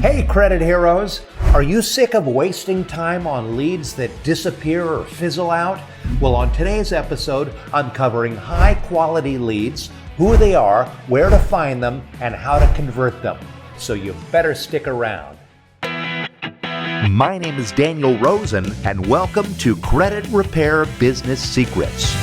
Hey, credit heroes! Are you sick of wasting time on leads that disappear or fizzle out? Well, on today's episode, I'm covering high-quality leads, who they are, where to find them, and how to convert them. So you better stick around. My name is Daniel Rosen, and welcome to Credit Repair Business Secrets.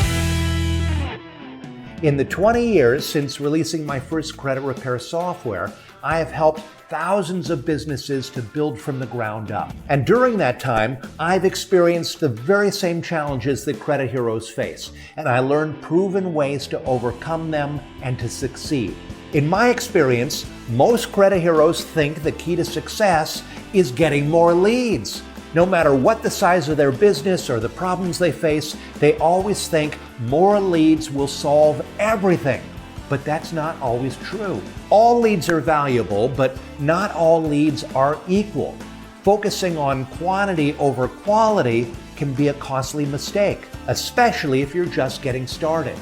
In the 20 years since releasing my first credit repair software, I have helped thousands of businesses to build from the ground up. And during that time, I've experienced the very same challenges that credit heroes face, and I learned proven ways to overcome them and to succeed. In my experience, most credit heroes think the key to success is getting more leads. No matter what the size of their business or the problems they face, they always think more leads will solve everything. But that's not always true. All leads are valuable, but not all leads are equal. Focusing on quantity over quality can be a costly mistake, especially if you're just getting started.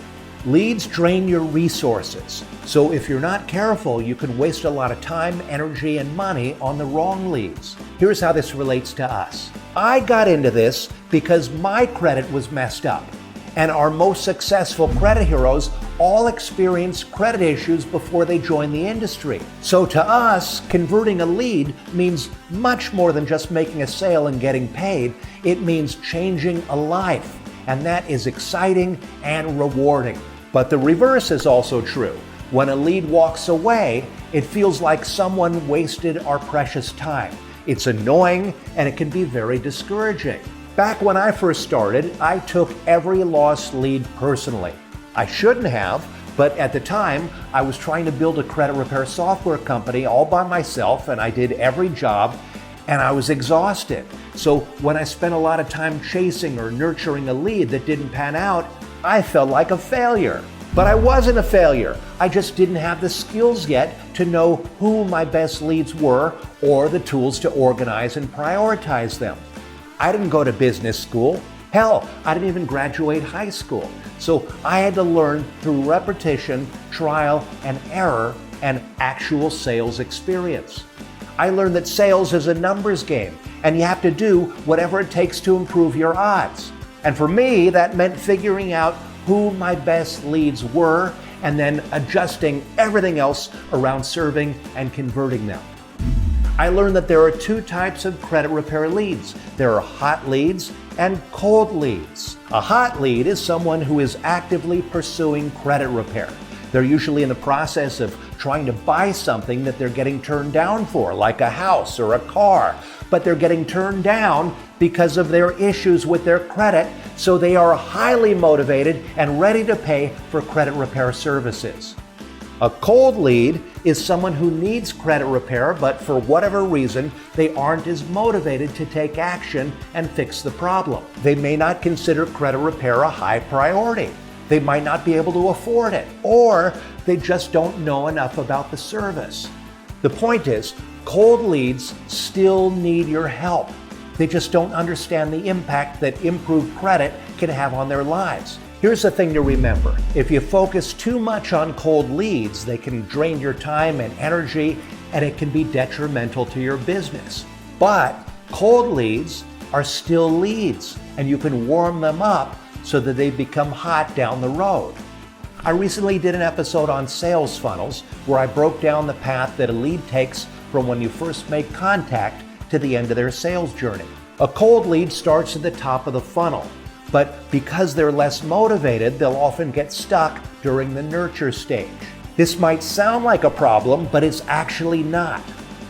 Leads drain your resources, so if you're not careful, you can waste a lot of time, energy, and money on the wrong leads. Here's how this relates to us. I got into this because my credit was messed up, and our most successful credit heroes all experienced credit issues before they joined the industry. So to us, converting a lead means much more than just making a sale and getting paid. It means changing a life, and that is exciting and rewarding. But the reverse is also true. When a lead walks away, it feels like someone wasted our precious time. It's annoying, and it can be very discouraging. Back when I first started, I took every lost lead personally. I shouldn't have, but at the time, I was trying to build a credit repair software company all by myself, and I did every job, and I was exhausted. So when I spent a lot of time chasing or nurturing a lead that didn't pan out, I felt like a failure. But I wasn't a failure. I just didn't have the skills yet to know who my best leads were or the tools to organize and prioritize them. I didn't go to business school. Hell, I didn't even graduate high school. So I had to learn through repetition, trial and error, and actual sales experience. I learned that sales is a numbers game, and you have to do whatever it takes to improve your odds. And for me, that meant figuring out who my best leads were and then adjusting everything else around serving and converting them. I learned that there are two types of credit repair leads. There are hot leads and cold leads. A hot lead is someone who is actively pursuing credit repair. They're usually in the process of trying to buy something that they're getting turned down for, like a house or a car, but they're getting turned down because of their issues with their credit, so they are highly motivated and ready to pay for credit repair services. A cold lead is someone who needs credit repair, but for whatever reason, they aren't as motivated to take action and fix the problem. They may not consider credit repair a high priority. They might not be able to afford it, or they just don't know enough about the service. The point is, cold leads still need your help. They just don't understand the impact that improved credit can have on their lives. Here's the thing to remember. If you focus too much on cold leads, they can drain your time and energy, and it can be detrimental to your business. But cold leads are still leads, and you can warm them up so that they become hot down the road. I recently did an episode on sales funnels where I broke down the path that a lead takes from when you first make contact to the end of their sales journey. A cold lead starts at the top of the funnel, but because they're less motivated, they'll often get stuck during the nurture stage. This might sound like a problem, but it's actually not.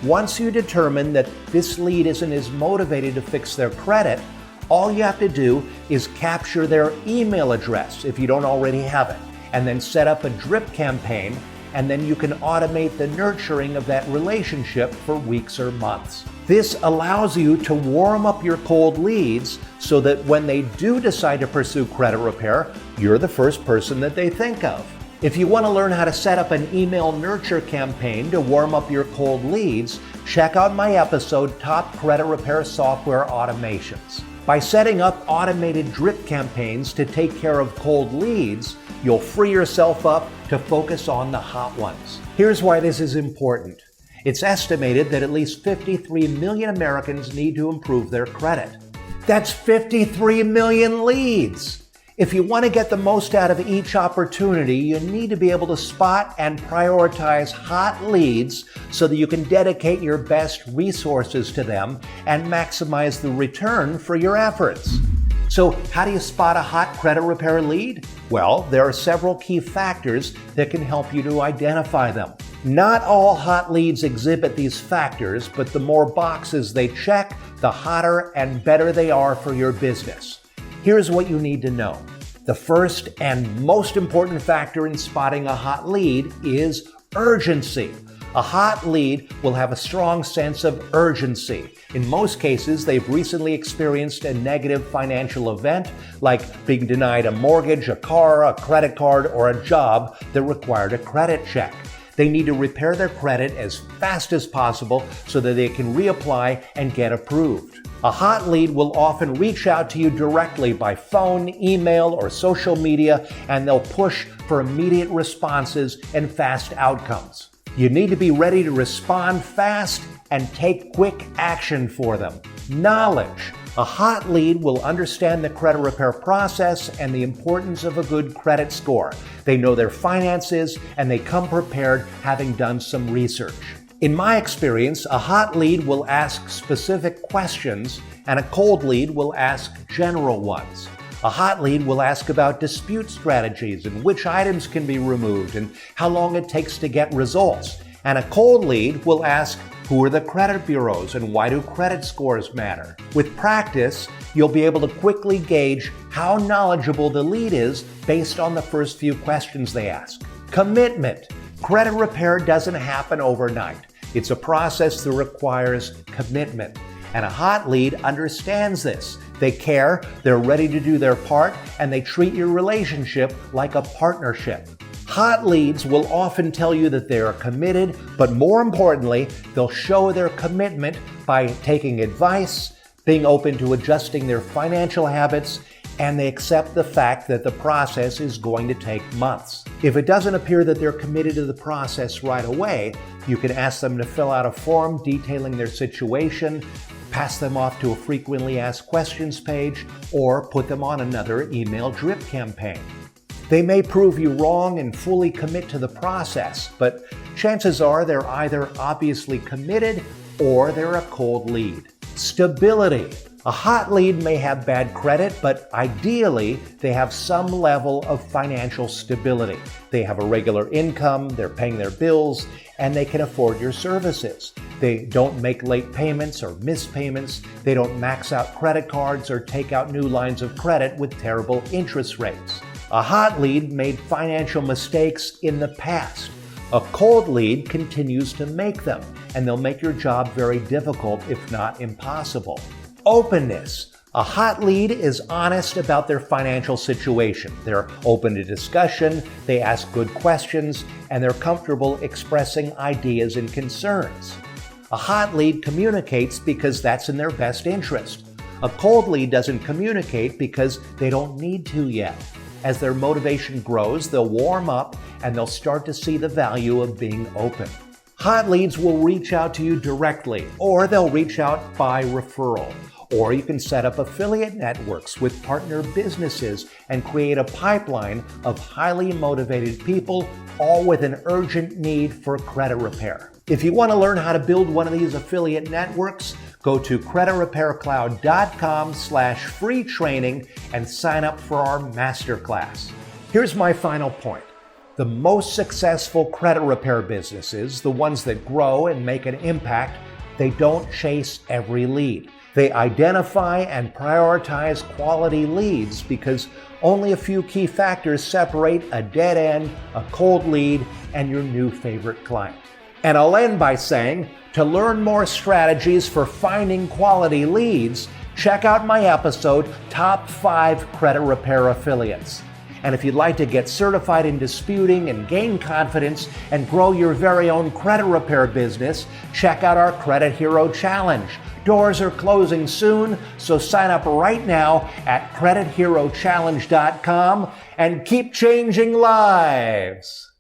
Once you determine that this lead isn't as motivated to fix their credit, all you have to do is capture their email address if you don't already have it, and then set up a drip campaign, and then you can automate the nurturing of that relationship for weeks or months. This allows you to warm up your cold leads so that when they do decide to pursue credit repair, you're the first person that they think of. If you want to learn how to set up an email nurture campaign to warm up your cold leads, check out my episode, Top Credit Repair Software Automations. By setting up automated drip campaigns to take care of cold leads, you'll free yourself up to focus on the hot ones. Here's why this is important. It's estimated that at least 53 million Americans need to improve their credit. That's 53 million leads! If you want to get the most out of each opportunity, you need to be able to spot and prioritize hot leads so that you can dedicate your best resources to them and maximize the return for your efforts. So how do you spot a hot credit repair lead? Well, there are several key factors that can help you to identify them. Not all hot leads exhibit these factors, but the more boxes they check, the hotter and better they are for your business. Here's what you need to know. The first and most important factor in spotting a hot lead is urgency. A hot lead will have a strong sense of urgency. In most cases, they've recently experienced a negative financial event, like being denied a mortgage, a car, a credit card, or a job that required a credit check. They need to repair their credit as fast as possible so that they can reapply and get approved. A hot lead will often reach out to you directly by phone, email, or social media, and they'll push for immediate responses and fast outcomes. You need to be ready to respond fast and take quick action for them. Knowledge. A hot lead will understand the credit repair process and the importance of a good credit score. They know their finances and they come prepared, having done some research. In my experience, a hot lead will ask specific questions and a cold lead will ask general ones. A hot lead will ask about dispute strategies and which items can be removed and how long it takes to get results. And a cold lead will ask, who are the credit bureaus and why do credit scores matter? With practice, you'll be able to quickly gauge how knowledgeable the lead is based on the first few questions they ask. Commitment. Credit repair doesn't happen overnight. It's a process that requires commitment. And a hot lead understands this. They care, they're ready to do their part, and they treat your relationship like a partnership. Hot leads will often tell you that they are committed, but more importantly, they'll show their commitment by taking advice, being open to adjusting their financial habits, and they accept the fact that the process is going to take months. If it doesn't appear that they're committed to the process right away, you can ask them to fill out a form detailing their situation, pass them off to a frequently asked questions page, or put them on another email drip campaign. They may prove you wrong and fully commit to the process, but chances are they're either obviously committed or they're a cold lead. Stability. A hot lead may have bad credit, but ideally they have some level of financial stability. They have a regular income, they're paying their bills, and they can afford your services. They don't make late payments or miss payments. They don't max out credit cards or take out new lines of credit with terrible interest rates. A hot lead made financial mistakes in the past. A cold lead continues to make them, and they'll make your job very difficult, if not impossible. Openness. A hot lead is honest about their financial situation. They're open to discussion, they ask good questions, and they're comfortable expressing ideas and concerns. A hot lead communicates because that's in their best interest. A cold lead doesn't communicate because they don't need to yet. As their motivation grows, they'll warm up and they'll start to see the value of being open. Hot leads will reach out to you directly, or they'll reach out by referral. Or you can set up affiliate networks with partner businesses and create a pipeline of highly motivated people, all with an urgent need for credit repair. If you want to learn how to build one of these affiliate networks, go to creditrepaircloud.com/free training and sign up for our masterclass. Here's my final point. The most successful credit repair businesses, the ones that grow and make an impact, they don't chase every lead. They identify and prioritize quality leads because only a few key factors separate a dead end, a cold lead, and your new favorite client. And I'll end by saying, to learn more strategies for finding quality leads, check out my episode, Top 5 Credit Repair Affiliates. And if you'd like to get certified in disputing and gain confidence and grow your very own credit repair business, check out our Credit Hero Challenge. Doors are closing soon, so sign up right now at creditherochallenge.com and keep changing lives.